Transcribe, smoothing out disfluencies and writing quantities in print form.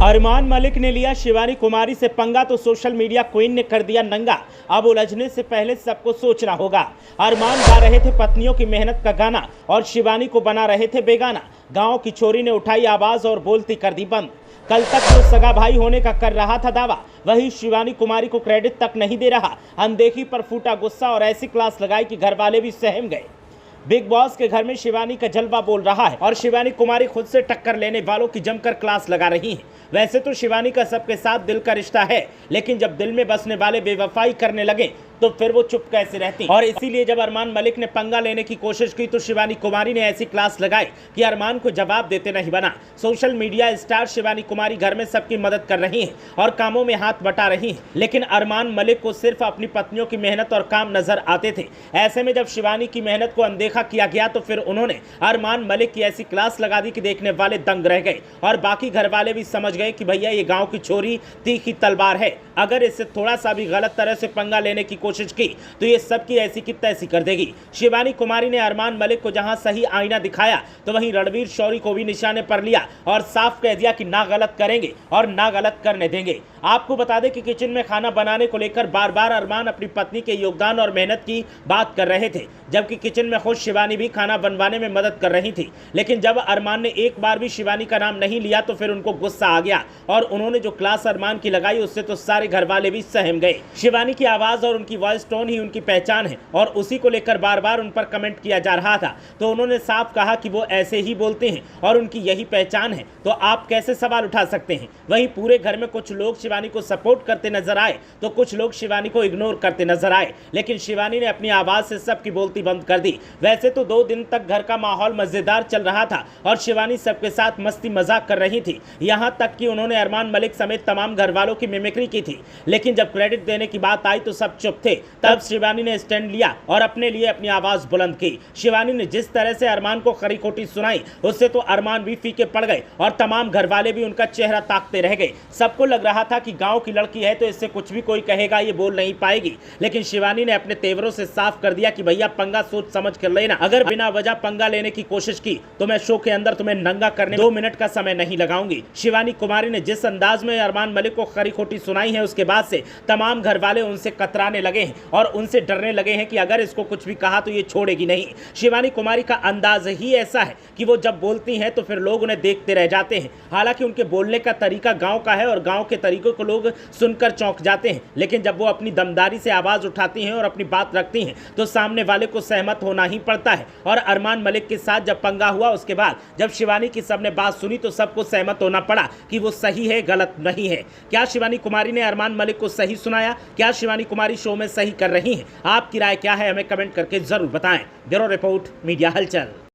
अरमान मलिक ने लिया शिवानी कुमारी से पंगा तो सोशल मीडिया क्वीन ने कर दिया नंगा। अब उलझने से पहले सबको सोचना होगा। अरमान गा रहे थे पत्नियों की मेहनत का गाना और शिवानी को बना रहे थे बेगाना। गांव की छोरी ने उठाई आवाज और बोलती कर दी बंद। कल तक जो सगा भाई होने का कर रहा था दावा, वही शिवानी कुमारी को क्रेडिट तक नहीं दे रहा। अनदेखी पर फूटा गुस्सा और ऐसी क्लास लगाई कि घर वाले भी सहम गए। बिग बॉस के घर में शिवानी का जलवा बोल रहा है और शिवानी कुमारी खुद से टक्कर लेने वालों की जमकर क्लास लगा रही हैं। वैसे तो शिवानी का सबके साथ दिल का रिश्ता है, लेकिन जब दिल में बसने वाले बेवफाई करने लगे तो फिर वो चुप कैसे रहती। और इसीलिए जब अरमान मलिक ने पंगा लेने की कोशिश की तो शिवानी कुमारी ने ऐसी क्लास लगाई कि अरमान को जवाब देते नहीं बना। Social media star Shivani Kumari घर में सबकी मदद कर रही हैं और कामों में हाथ बटा रही हैं, लेकिन अरमान मलिक को सिर्फ अपनी पत्नियों की मेहनत और काम नजर आते थे। ऐसे में जब शिवानी की मेहनत को अनदेखा किया गया तो फिर उन्होंने अरमान मलिक की ऐसी क्लास लगा दी कि देखने वाले दंग रह गए और बाकी घर वाले भी समझ गए कि भैया ये गाँव की छोरी तीखी तलवार है। अगर इससे थोड़ा सा भी गलत तरह से पंगा लेने की कोशिश की तो ये सबकी ऐसी की तैसी कर देगी। शिवानी कुमारी ने अरमान मलिक को जहां सही आईना दिखाया तो वहीं रणवीर शौरी को भी निशाने पर लिया और साफ कह दिया कि ना गलत करेंगे और ना गलत करने देंगे। आपको बता दें कि किचन में खाना बनाने को लेकर बार बार अरमान अपनी पत्नी के योगदान और मेहनत की बात कर रहे थे, जबकि किचन में खुद शिवानी भी खाना बनवाने में मदद कर रही थी। लेकिन जब अरमान ने एक बार भी शिवानी का नाम नहीं लिया तो फिर उनको गुस्सा आ गया और उन्होंने जो क्लास अरमान की लगाई उससे तो सारे घर वाले भी सहम गए। शिवानी की आवाज और उनकी वॉइस टोन ही उनकी पहचान है और उसी को लेकर बार बार उन पर कमेंट किया जा रहा था, तो उन्होंने साफ कहा कि वो ऐसे ही बोलते हैं और उनकी यही पहचान है, तो आप कैसे सवाल उठा सकते हैं। वहीं पूरे घर में कुछ लोग शिवानी को सपोर्ट करते नजर आए तो कुछ लोग शिवानी को इग्नोर करते नजर आए, लेकिन शिवानी ने अपनी आवाज से सबकी बोलती बंद कर दी। वैसे तो 2 दिन तक घर का माहौल मजेदार चल रहा था और शिवानी सबके साथ मस्ती मजाक कर रही थी, यहाँ तक कि उन्होंने अरमान मलिक समेत तमाम घर वालों की मिमिक्री की थी। लेकिन जब क्रेडिट देने की बात आई तो सब चुप थे। तब शिवानी ने स्टैंड लिया और अपने लिए अपनी आवाज बुलंद की। शिवानी ने जिस तरह से अरमान को खरी खोटी सुनाई उससे तो अरमान भी फीके पड़ गए और तमाम घर वाले भी उनका चेहरा ताकते रह गए। सबको लग रहा था कि गांव की लड़की है तो इससे कुछ भी कोई कहेगा, ये बोल नहीं पाएगी, लेकिन शिवानी ने अपने तेवरों से साफ कर दिया कि भैया पंगा सोच समझ कर लेना। अगर बिना वजह पंगा लेने की कोशिश की तो मैं शो के अंदर तुम्हें नंगा करने 2 मिनट का समय नहीं लगाऊंगी। शिवानी कुमारी ने जिस अंदाज में अरमान मलिक को खरी खोटी सुनाई है उसके बाद से तमाम घर वाले उनसे कतराने लगे हैं और उनसे डरने लगे हैं कि अगर इसको कुछ भी कहा तो ये छोड़ेगी नहीं। शिवानी कुमारी का अंदाज ही ऐसा है कि वो जब बोलती हैं तो फिर लोग उन्हें देखते रह जाते हैं। हालांकि उनके बोलने का तरीका गांव का है और गांव के तरीकों को लोग सुनकर चौंक जाते हैं, लेकिन जब वो अपनी दमदारी से आवाज उठाती हैं और अपनी बात रखती हैं तो सामने वाले को सहमत होना ही पड़ता है। और अरमान मलिक के साथ जब पंगा हुआ उसके बाद जब शिवानी की सबने बात सुनी तो सबको सहमत होना पड़ा कि वो सही है, गलत नहीं है। क्या शिवानी कुमारी ने अरमान मलिक को सही सुनाया? क्या शिवानी कुमारी शो में सही कर रही हैं? आपकी राय क्या है? हमें कमेंट करके जरूर बताएं। ब्यूरो रिपोर्ट, मीडिया हलचल।